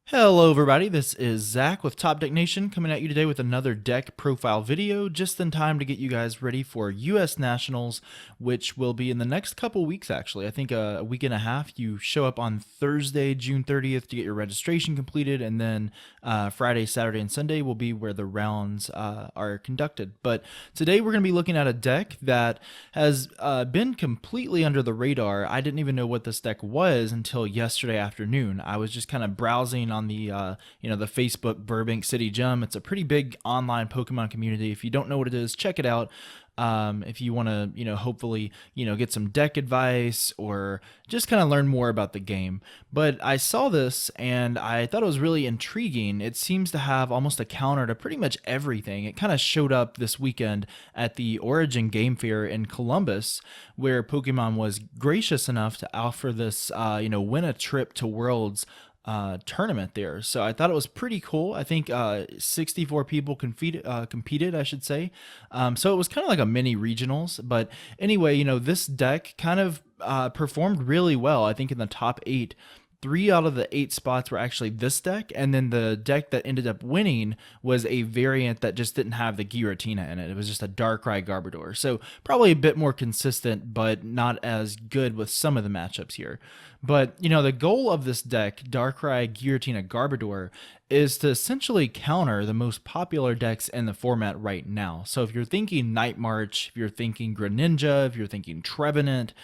Hello everybody, this is Zach with Top Deck Nation coming at you today with another deck profile video just in time to get you guys ready for US Nationals, which will be in the next couple weeks actually. I think a week and a half. You show up on Thursday, June 30th to get your registration completed, and then Friday, Saturday, and Sunday will be where the rounds are conducted. But today we're going to be looking at a deck that has been completely under the radar. I didn't even know what this deck was until yesterday afternoon. I was just kind of browsing on the the Facebook Burbank City Gym. It's a pretty big online Pokemon community. If you don't know what it is, check it out. If you want to, hopefully, get some deck advice or just kind of learn more about the game. But I saw this and I thought it was really intriguing. It seems to have almost a counter to pretty much everything. It kind of showed up this weekend at the Origin Game Fair in Columbus, where Pokemon was gracious enough to offer this, win a trip to Worlds tournament there. So I thought it was pretty cool. I think 64 people competed, I should say. So it was kind of like a mini regionals. But anyway, this deck kind of performed really well. I think in the top 8. 3 out of the 8 spots were actually this deck, and then the deck that ended up winning was a variant that just didn't have the Giratina in it. It was just a Darkrai Garbodor. So probably a bit more consistent, but not as good with some of the matchups here. But, the goal of this deck, Darkrai Giratina Garbodor, is to essentially counter the most popular decks in the format right now. So if you're thinking Night March, if you're thinking Greninja, if you're thinking Trevenant,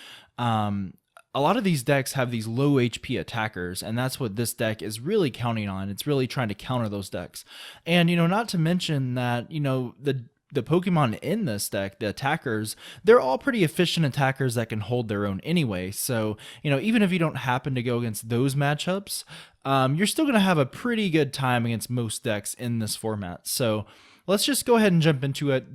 a lot of these decks have these low HP attackers, and that's what this deck is really counting on. It's really trying to counter those decks. And, not to mention that, the Pokemon in this deck, the attackers, they're all pretty efficient attackers that can hold their own anyway. So, even if you don't happen to go against those matchups, you're still going to have a pretty good time against most decks in this format. So let's just go ahead and jump into it.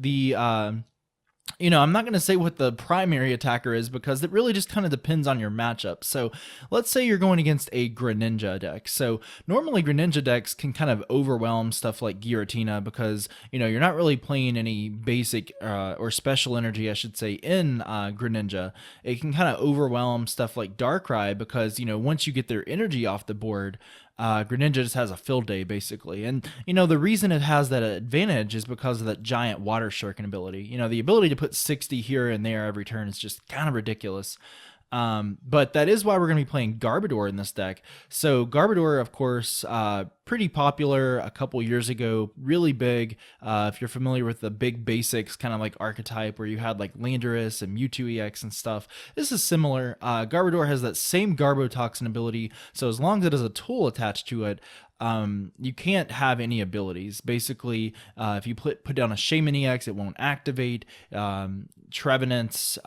I'm not going to say what the primary attacker is because it really just kind of depends on your matchup. So let's say you're going against a Greninja deck. So normally Greninja decks can kind of overwhelm stuff like Giratina because, you're not really playing any basic or special energy, I should say, in Greninja. It can kind of overwhelm stuff like Darkrai because, once you get their energy off the board, Greninja just has a field day basically. And the reason it has that advantage is because of that giant water shuriken ability. The ability to put 60 here and there every turn is just kind of ridiculous. But that is why we're going to be playing Garbodor in this deck. So Garbodor, of course, pretty popular a couple years ago, really big. If you're familiar with the big basics kind of like archetype where you had like Landorus and Mewtwo EX and stuff, this is similar. Garbodor has that same Garbotoxin ability, so as long as it has a tool attached to it, you can't have any abilities. Basically, if you put down a Shaymin-EX, it won't activate. Trevenant's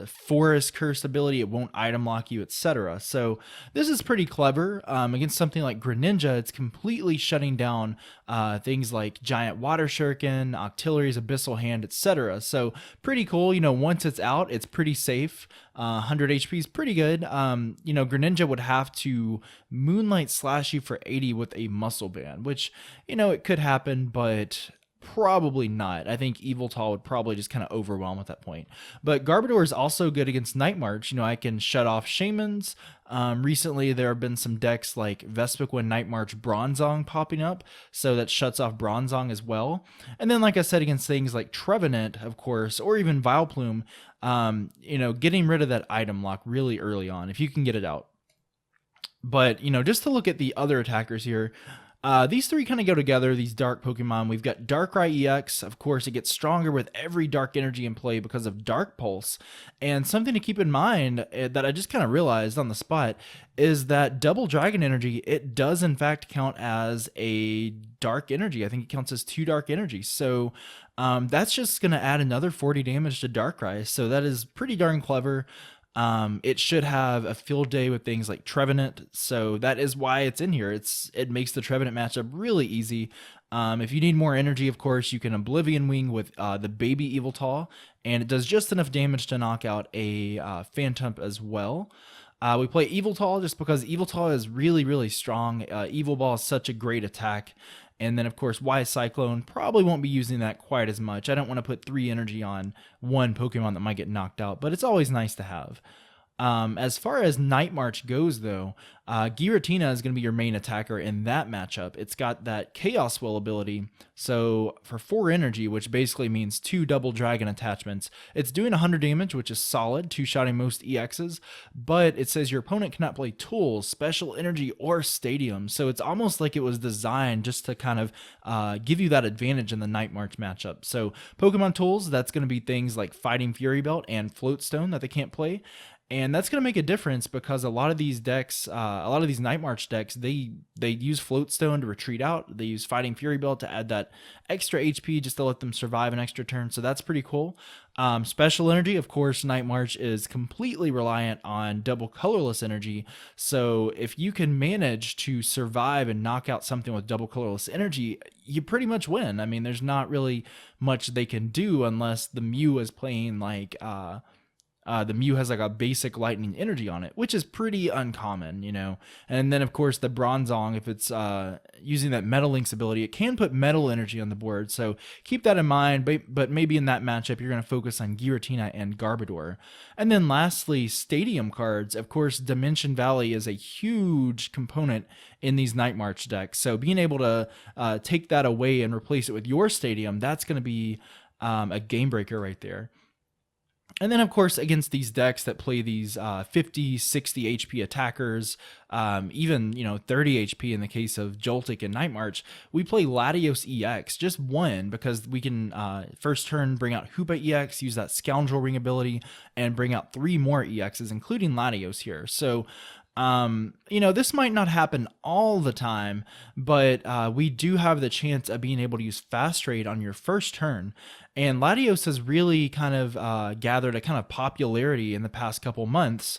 Forest Curse ability, it won't item lock you, etc. So this is pretty clever. Against something like Greninja, it's completely shutting down things like Giant Water Shuriken, Octillery's Abyssal Hand, etc. So pretty cool. Once it's out, it's pretty safe. 100 HP is pretty good. Greninja would have to Moonlight Slash you for 80 with a Muscle Band, which, it could happen, but probably not. I think Yveltal would probably just kind of overwhelm at that point. But Garbodor is also good against Night March. I can shut off Shaymins. Recently, there have been some decks like Vespiquen Night March Bronzong popping up, so that shuts off Bronzong as well. And then, like I said, against things like Trevenant, of course, or even Vileplume, getting rid of that item lock really early on, if you can get it out. But, just to look at the other attackers here, these three kind of go together, these dark Pokemon. We've got Darkrai-EX. Of course, it gets stronger with every dark energy in play because of Dark Pulse. And something to keep in mind that I just kind of realized on the spot is that double Dragon Energy, it does in fact count as a dark energy. I think it counts as 2 dark energies. So that's just going to add another 40 damage to Darkrai. So that is pretty darn clever. It should have a field day with things like Trevenant, so that is why it's in here. It makes the Trevenant matchup really easy. If you need more energy, of course, you can Oblivion Wing with the baby Yveltal, and it does just enough damage to knock out a Phantump as well. We play Yveltal just because Yveltal is really, really strong. Evil Ball is such a great attack. And then, of course, Wise Cyclone, probably won't be using that quite as much. I don't want to put 3 energy on one Pokemon that might get knocked out, but it's always nice to have. As far as Night March goes, though, Giratina is going to be your main attacker in that matchup. It's got that Chaos Will ability. So for 4 energy, which basically means 2 double dragon attachments, it's doing 100 damage, which is solid, 2-shotting most EXs, but it says your opponent cannot play tools, special energy, or stadium. So it's almost like it was designed just to kind of give you that advantage in the Night March matchup. So Pokemon tools, that's going to be things like Fighting Fury Belt and Float Stone that they can't play. And that's going to make a difference because a lot of these decks, a lot of these Night March decks, they use Float Stone to retreat out. They use Fighting Fury Belt to add that extra HP just to let them survive an extra turn. So that's pretty cool. Special energy, of course, Night March is completely reliant on double colorless energy. So if you can manage to survive and knock out something with double colorless energy, you pretty much win. I mean, there's not really much they can do unless the Mew is playing like... the Mew has like a basic lightning energy on it, which is pretty uncommon, you know. And then, of course, the Bronzong, if it's using that Metal Link's ability, it can put metal energy on the board. So keep that in mind. But maybe in that matchup, you're going to focus on Giratina and Garbodor. And then lastly, Stadium cards. Of course, Dimension Valley is a huge component in these Night March decks. So being able to take that away and replace it with your Stadium, that's going to be a game breaker right there. And then, of course, against these decks that play these 50, 60 HP attackers, even, 30 HP in the case of Joltik and Night March, we play Latios-EX, just one, because we can first turn bring out Hoopa-EX, use that Scoundrel Ring ability, and bring out 3 more EXs, including Latios here. So, this might not happen all the time, but we do have the chance of being able to use Fast Trade on your first turn. And Latios has really kind of gathered a kind of popularity in the past couple months.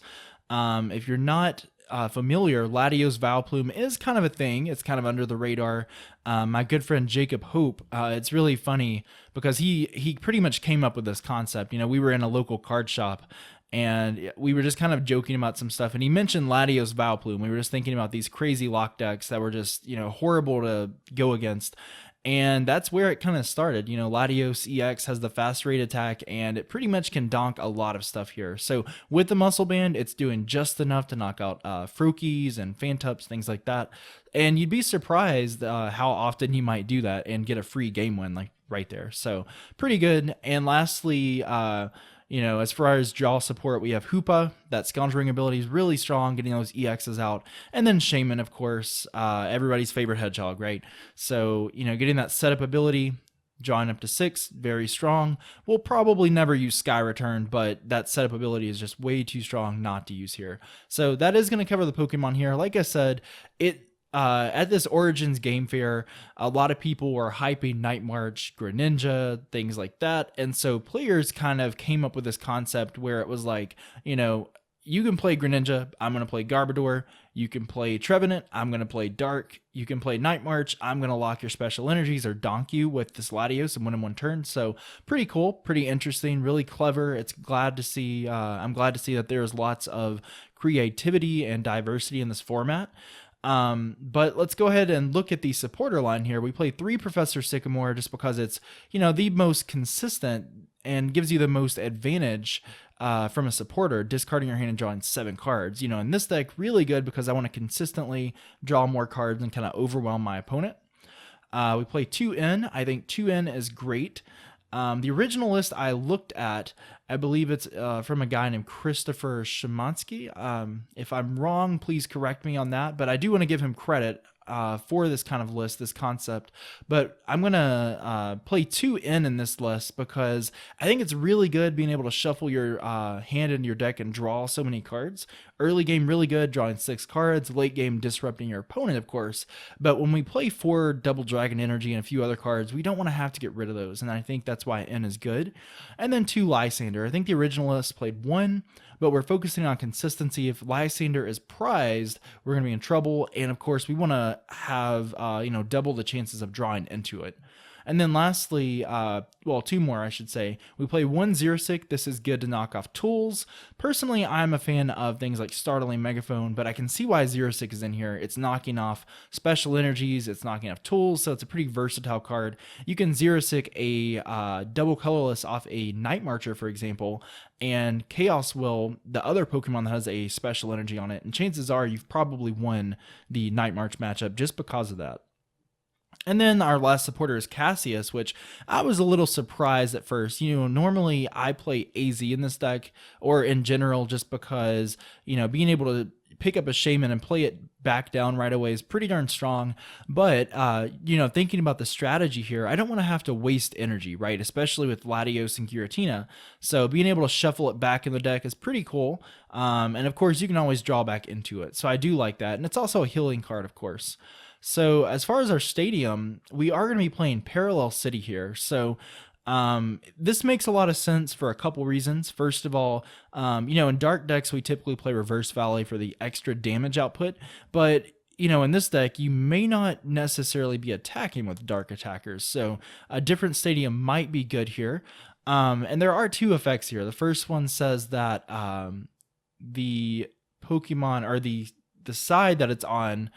If you're not familiar, Latios Vileplume is kind of a thing. It's kind of under the radar. My good friend Jacob Hope, it's really funny because he pretty much came up with this concept. We were in a local card shop, and we were just kind of joking about some stuff, and he mentioned Latios Vileplume. We were just thinking about these crazy lock decks that were just, horrible to go against. And that's where it kind of started. Latios-EX has the fast rate attack, and it pretty much can donk a lot of stuff here. So with the Muscle Band, it's doing just enough to knock out Froakies and Phantups, things like that. And you'd be surprised how often you might do that and get a free game win like right there. So pretty good. And lastly, as far as draw support, we have Hoopa. That Scoundrel Ring ability is really strong, getting those EXs out. And then Shaymin, of course, everybody's favorite hedgehog, right? So, getting that setup ability, drawing up to 6, very strong. We'll probably never use Sky Return, but that setup ability is just way too strong not to use here. So that is going to cover the Pokemon here. Like I said, at this Origins Game Fair, a lot of people were hyping Night March, Greninja, things like that. And so players kind of came up with this concept where it was like, you can play Greninja, I'm going to play Garbodor. You can play Trevenant, I'm going to play Dark. You can play Night March, I'm going to lock your special energies or donk you with this Latios and win in one turn. So pretty cool, pretty interesting, really clever. I'm glad to see that there's lots of creativity and diversity in this format. But let's go ahead and look at the supporter line here. We play 3 Professor Sycamore just because it's, the most consistent and gives you the most advantage from a supporter, discarding your hand and drawing 7 cards. In this deck, really good because I want to consistently draw more cards and kind of overwhelm my opponent. We play 2N. I think 2N is great. The original list I looked at, I believe it's from a guy named Christopher Szymanski. If I'm wrong, please correct me on that, but I do want to give him credit for this kind of list, this concept. But I'm going to play 2N in this list because I think it's really good being able to shuffle your hand into your deck and draw so many cards. Early game, really good, drawing 6 cards. Late game, disrupting your opponent, of course. But when we play 4 Double Dragon Energy and a few other cards, we don't want to have to get rid of those. And I think that's why N is good. And then 2 Lysandre. I think the original list played 1, but we're focusing on consistency. If Lysandre is prized, we're going to be in trouble. And of course, we want to have, double the chances of drawing into it. And then lastly, well, two more, I should say. We play one Xerosic. This is good to knock off tools. Personally, I'm a fan of things like Startling Megaphone, but I can see why Xerosic is in here. It's knocking off special energies, it's knocking off tools, so it's a pretty versatile card. You can Xerosic a double colorless off a Night Marcher, for example, and Chaos will, the other Pokemon that has a special energy on it, and chances are you've probably won the Night March matchup just because of that. And then our last supporter is Cassius, which I was a little surprised at first. Normally I play AZ in this deck, or in general, just because, being able to pick up a Shaymin and play it back down right away is pretty darn strong. But, thinking about the strategy here, I don't want to have to waste energy, right? Especially with Latios and Giratina. So being able to shuffle it back in the deck is pretty cool. And of course, you can always draw back into it. So I do like that. And it's also a healing card, of course. So as far as our stadium, we are going to be playing Parallel City here. So this makes a lot of sense for a couple reasons. First of all, in dark decks, we typically play Reverse Valley for the extra damage output. But, in this deck, you may not necessarily be attacking with dark attackers. So a different stadium might be good here. And there are two effects here. The first one says that the Pokemon, or the side that it's on,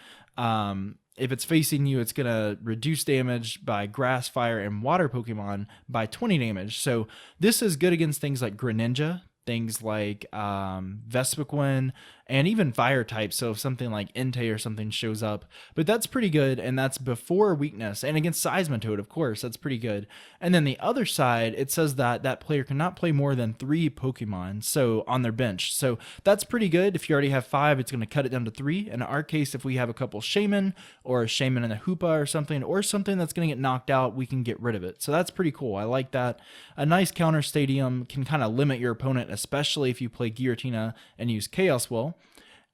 if it's facing you, it's going to reduce damage by grass, fire, and water Pokemon by 20 damage. So this is good against things like Greninja, things like Vespiquen, and even fire types. So if something like Entei or something shows up, but that's pretty good, and that's before weakness. And against Seismitoad, of course, that's pretty good. And then the other side, it says that that player cannot play more than 3 Pokemon so on their bench. So that's pretty good. If you already have 5, it's going to cut it down to 3. In our case, if we have a couple Shaymin, or a Shaymin and a Hoopa or something that's going to get knocked out, we can get rid of it. So that's pretty cool. I like that. A nice counter stadium can kind of limit your opponent, especially if you play Giratina and use Chaos Will.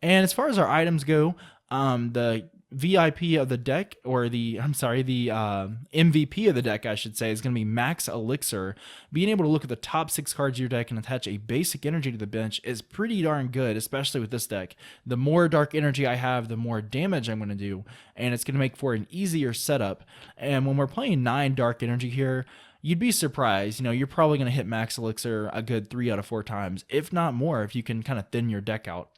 And as far as our items go, the VIP of the deck, or the MVP of the deck, I should say, is going to be Max Elixir. Being able to look at the top 6 cards of your deck and attach a basic energy to the bench is pretty darn good, especially with this deck. The more dark energy I have, the more damage I'm going to do, and it's going to make for an easier setup. And when we're playing 9 dark energy here, you'd be surprised. You're probably going to hit Max Elixir a good 3 out of 4 times, if not more, if you can kind of thin your deck out.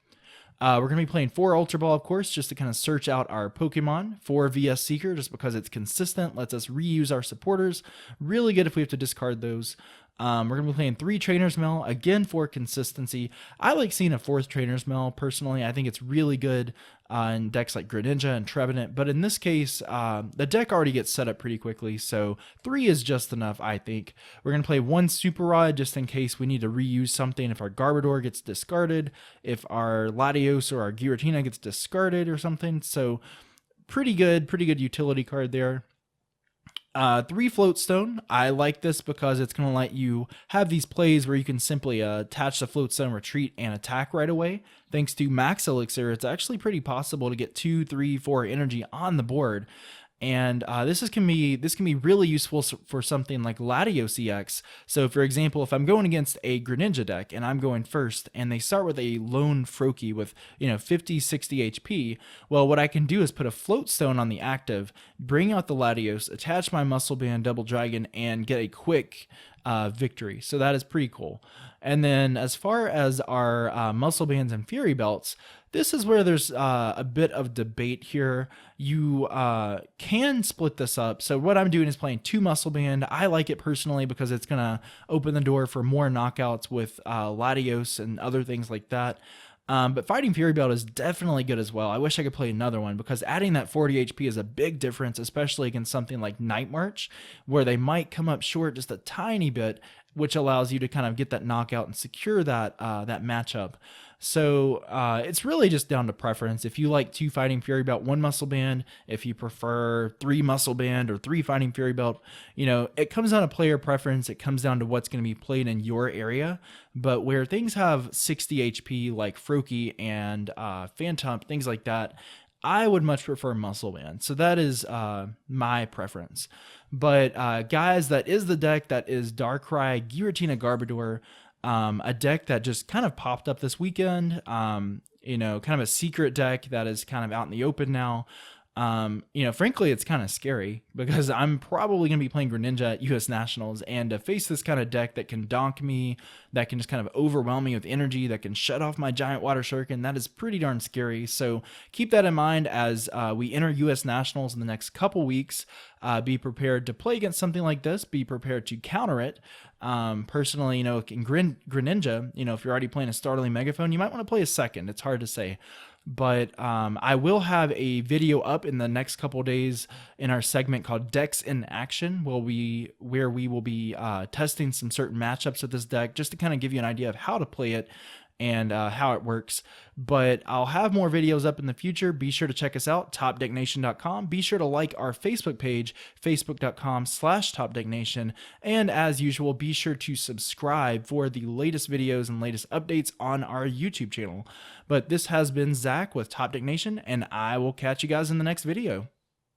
We're going to be playing 4 Ultra Ball, of course, just to kind of search out our Pokemon. 4 VS Seeker, just because it's consistent, lets us reuse our supporters. Really good if we have to discard those. We're going to be playing 3 Trainers Mail, again for consistency. I like seeing a 4th Trainers Mail, personally. I think it's really good in decks like Greninja and Trevenant, but in this case, the deck already gets set up pretty quickly, so 3 is just enough, I think. We're going to play 1 Super Rod, just in case we need to reuse something if our Garbodor gets discarded, if our Latios or our Giratina gets discarded or something, so pretty good utility card there. 3 Float Stone. I like this because it's going to let you have these plays where you can simply attach the Float Stone, retreat, and attack right away. Thanks to Max Elixir, it's actually pretty possible to get 2, 3, 4 energy on the board. And this can be really useful for something like Latios-EX. So for example, if I'm going against a Greninja deck and I'm going first and they start with a lone Froakie with 50, 60 HP, well, what I can do is put a Float Stone on the active, bring out the Latios, attach my Muscle Band, Double Dragon, and get a quick victory. So that is pretty cool. And then as far as our Muscle Bands and Fury Belts, this is where there's a bit of debate here. You can split this up. So what I'm doing is playing 2 Muscle Band. I like it personally because it's going to open the door for more knockouts with Latios and other things like that. But Fighting Fury Belt is definitely good as well. I wish I could play another one because adding that 40 HP is a big difference, especially against something like Night March, where they might come up short just a tiny bit, which allows you to kind of get that knockout and secure that that matchup. So it's really just down to preference. If you like 2 Fighting Fury Belt, 1 Muscle Band, if you prefer 3 Muscle Band or 3 Fighting Fury Belt, it comes down to player preference. It comes down to what's going to be played in your area. But where things have 60 HP like Froakie and Phantump, things like that, I would much prefer Muscle Band. So that is my preference. But guys, that is the deck. That is Darkrai, Giratina, Garbodor. A deck that just kind of popped up this weekend, kind of a secret deck that is kind of out in the open now. Frankly, it's kind of scary because I'm probably going to be playing Greninja at US Nationals, and to face this kind of deck that can donk me, that can just kind of overwhelm me with energy, that can shut off my giant water shuriken, that is pretty darn scary. So keep that in mind as we enter US Nationals in the next couple weeks. Be prepared to play against something like this. Be prepared to counter it. Personally, in Greninja, if you're already playing a Starling Megaphone, you might want to play a second. It's hard to say. But I will have a video up in the next couple days in our segment called Decks in Action, where we will be testing some certain matchups with this deck, just to kind of give you an idea of how to play it and how it works. But I'll have more videos up in the future. Be sure to check us out, topdecknation.com. Be sure to like our Facebook page, facebook.com/topdecknation. And as usual, be sure to subscribe for the latest videos and latest updates on our YouTube channel. But this has been Zach with Top Deck Nation, and I will catch you guys in the next video.